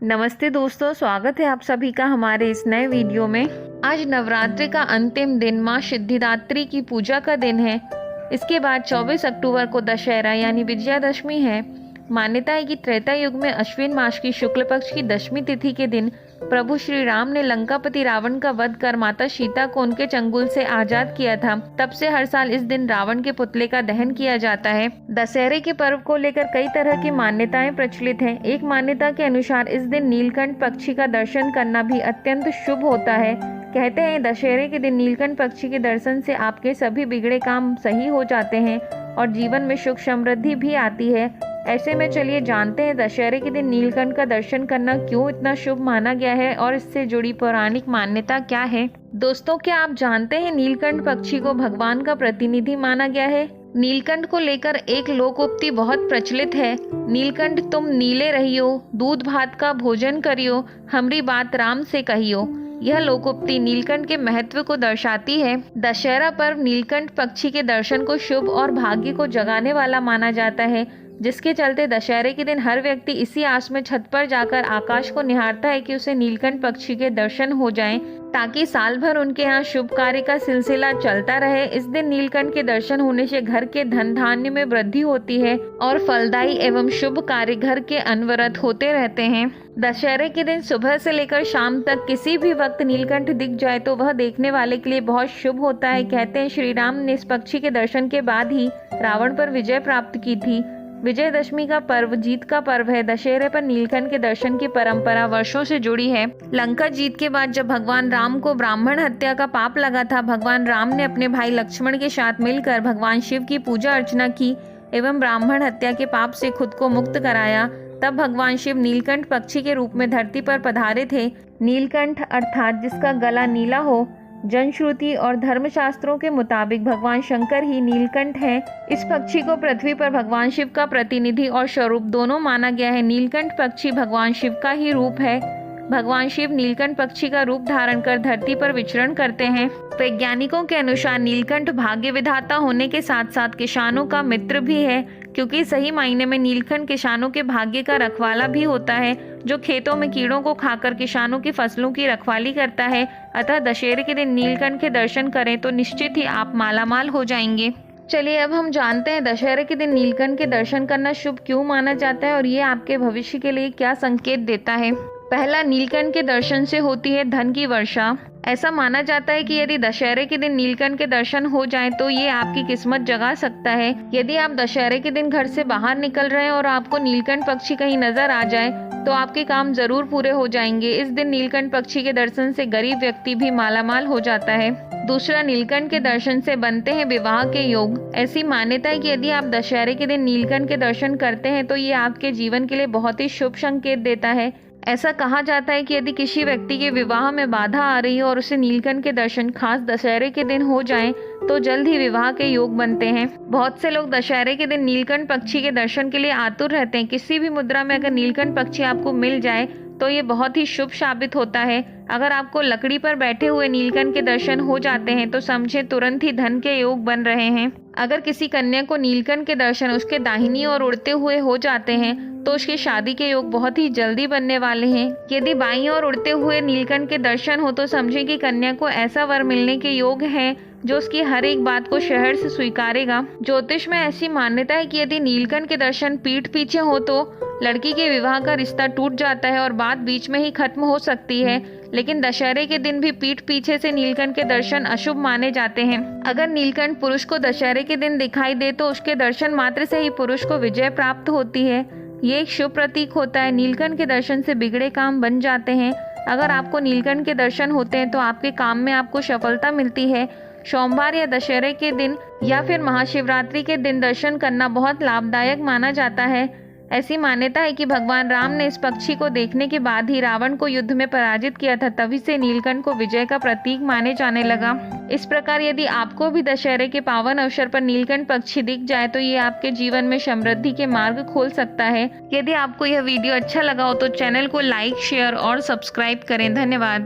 नमस्ते दोस्तों, स्वागत है आप सभी का हमारे इस नए वीडियो में। आज नवरात्रि का अंतिम दिन माँ सिद्धिदात्री की पूजा का दिन है। इसके बाद 24 अक्टूबर को दशहरा यानी विजयादशमी है। मान्यता है कि त्रेता युग में अश्विन मास की शुक्ल पक्ष की दशमी तिथि के दिन प्रभु श्री राम ने लंकापति रावण का वध कर माता सीता को उनके चंगुल से आजाद किया था। तब से हर साल इस दिन रावण के पुतले का दहन किया जाता है। दशहरे के पर्व को लेकर कई तरह की मान्यताएं प्रचलित हैं। एक मान्यता के अनुसार इस दिन नीलकंठ पक्षी का दर्शन करना भी अत्यंत शुभ होता है। कहते हैं दशहरे के दिन नीलकंठ पक्षी के दर्शन से आपके सभी बिगड़े काम सही हो जाते हैं और जीवन में सुख समृद्धि भी आती है। ऐसे में चलिए जानते हैं दशहरे के दिन नीलकंठ का दर्शन करना क्यों इतना शुभ माना गया है और इससे जुड़ी पौराणिक मान्यता क्या है। दोस्तों, क्या आप जानते हैं नीलकंठ पक्षी को भगवान का प्रतिनिधि माना गया है। नीलकंठ को लेकर एक लोकोक्ति बहुत प्रचलित है। नीलकंठ तुम नीले रहियो, दूध भात का भोजन करियो, हमरी बात राम से कहियो। यह लोकोक्ति नीलकंठ के महत्व को दर्शाती है। दशहरा पर्व नीलकंठ पक्षी के दर्शन को शुभ और भाग्य को जगाने वाला माना जाता है, जिसके चलते दशहरे के दिन हर व्यक्ति इसी आस में छत पर जाकर आकाश को निहारता है कि उसे नीलकंठ पक्षी के दर्शन हो जाएं, ताकि साल भर उनके यहाँ शुभ कार्य का सिलसिला चलता रहे। इस दिन नीलकंठ के दर्शन होने से घर के धन धान्य में वृद्धि होती है और फलदायी एवं शुभ कार्य घर के अनवरत होते रहते हैं। दशहरे के दिन सुबह से लेकर शाम तक किसी भी वक्त नीलकंठ दिख जाए तो वह देखने वाले के लिए बहुत शुभ होता है। कहते हैं श्री राम ने इस पक्षी के दर्शन के बाद ही रावण पर विजय प्राप्त की थी। विजयदशमी का पर्व जीत का पर्व है। दशहरे पर नीलकंठ के दर्शन की परंपरा वर्षों से जुड़ी है। लंका जीत के बाद जब भगवान राम को ब्राह्मण हत्या का पाप लगा था, भगवान राम ने अपने भाई लक्ष्मण के साथ मिलकर भगवान शिव की पूजा अर्चना की एवं ब्राह्मण हत्या के पाप से खुद को मुक्त कराया। तब भगवान शिव नीलकंठ पक्षी के रूप में धरती पर पधारे थे। नीलकंठ अर्थात जिसका गला नीला हो, जनश्रुति और धर्मशास्त्रों के मुताबिक भगवान शंकर ही नीलकंठ हैं। इस पक्षी को पृथ्वी पर भगवान शिव का प्रतिनिधि और स्वरूप दोनों माना गया है। नीलकंठ पक्षी भगवान शिव का ही रूप है। भगवान शिव नीलकंठ पक्षी का रूप धारण कर धरती पर विचरण करते हैं। वैज्ञानिकों के अनुसार नीलकंठ भाग्य विधाता होने के साथ साथ किसानों का मित्र भी है, क्योंकि सही मायने में नीलकंठ किसानों के भाग्य का रखवाला भी होता है, जो खेतों में कीड़ों को खाकर किसानों की फसलों की रखवाली करता है। अतः दशहरे के दिन नीलकंठ के दर्शन करें तो निश्चित ही आप मालामाल हो जाएंगे। चलिए अब हम जानते हैं दशहरे के दिन नीलकंठ के दर्शन करना शुभ क्यों माना जाता है और ये आपके भविष्य के लिए क्या संकेत देता है। पहला, नीलकंठ के दर्शन से होती है धन की वर्षा। ऐसा माना जाता है कि यदि दशहरे के दिन नीलकंठ के दर्शन हो जाएं तो ये आपकी किस्मत जगा सकता है। यदि आप दशहरे के दिन घर से बाहर निकल रहे हैं और आपको नीलकंठ पक्षी कहीं नजर आ जाए तो आपके काम जरूर पूरे हो जाएंगे। इस दिन नीलकंठ पक्षी के दर्शन से गरीब व्यक्ति भी मालामाल हो जाता है। दूसरा, नीलकंठ के दर्शन से बनते हैं विवाह के योग। ऐसी मान्यता है कि यदि आप दशहरे के दिन नीलकंठ के दर्शन करते हैं तो ये आपके जीवन के लिए बहुत ही शुभ संकेत देता है। ऐसा कहा जाता है कि यदि किसी व्यक्ति के विवाह में बाधा आ रही है और उसे नीलकंठ के दर्शन खास दशहरे के दिन हो जाएं, तो जल्द ही विवाह के योग बनते हैं। बहुत से लोग दशहरे के दिन नीलकंठ पक्षी के दर्शन के लिए आतुर रहते हैं। किसी भी मुद्रा में अगर नीलकंठ पक्षी आपको मिल जाए तो ये बहुत ही शुभ साबित होता है। अगर आपको लकड़ी पर बैठे हुए नीलकंठ के दर्शन हो जाते हैं तो समझे तुरंत ही धन के योग बन रहे हैं। अगर किसी कन्या को नीलकंठ के दर्शन उसके दाहिनी ओर उड़ते हुए हो जाते हैं तो उसकी शादी के योग बहुत ही जल्दी बनने वाले हैं। यदि बाईं ओर उड़ते हुए नीलकंठ के दर्शन हो तो समझे कि कन्या को ऐसा वर मिलने के योग हैं जो उसकी हर एक बात को शहर से स्वीकारेगा। ज्योतिष में ऐसी मान्यता है कि यदि नीलकंठ के दर्शन पीठ पीछे हो तो लड़की के विवाह का रिश्ता टूट जाता है और बात बीच में ही खत्म हो सकती है। लेकिन दशहरे के दिन भी पीठ पीछे से नीलकंठ के दर्शन अशुभ माने जाते हैं। अगर नीलकंठ पुरुष को दशहरे के दिन दिखाई दे तो उसके दर्शन मात्र से ही पुरुष को विजय प्राप्त होती है। ये एक शुभ प्रतीक होता है। नीलकंठ के दर्शन से बिगड़े काम बन जाते हैं। अगर आपको नीलकंठ के दर्शन होते हैं तो आपके काम में आपको सफलता मिलती है। सोमवार या दशहरे के दिन या फिर महाशिवरात्रि के दिन दर्शन करना बहुत लाभदायक माना जाता है। ऐसी मान्यता है कि भगवान राम ने इस पक्षी को देखने के बाद ही रावण को युद्ध में पराजित किया था। तभी से नीलकंठ को विजय का प्रतीक माने जाने लगा। इस प्रकार यदि आपको भी दशहरे के पावन अवसर पर नीलकंठ पक्षी दिख जाए तो ये आपके जीवन में समृद्धि के मार्ग खोल सकता है। यदि आपको यह वीडियो अच्छा लगा हो तो चैनल को लाइक, शेयर और सब्सक्राइब करें। धन्यवाद।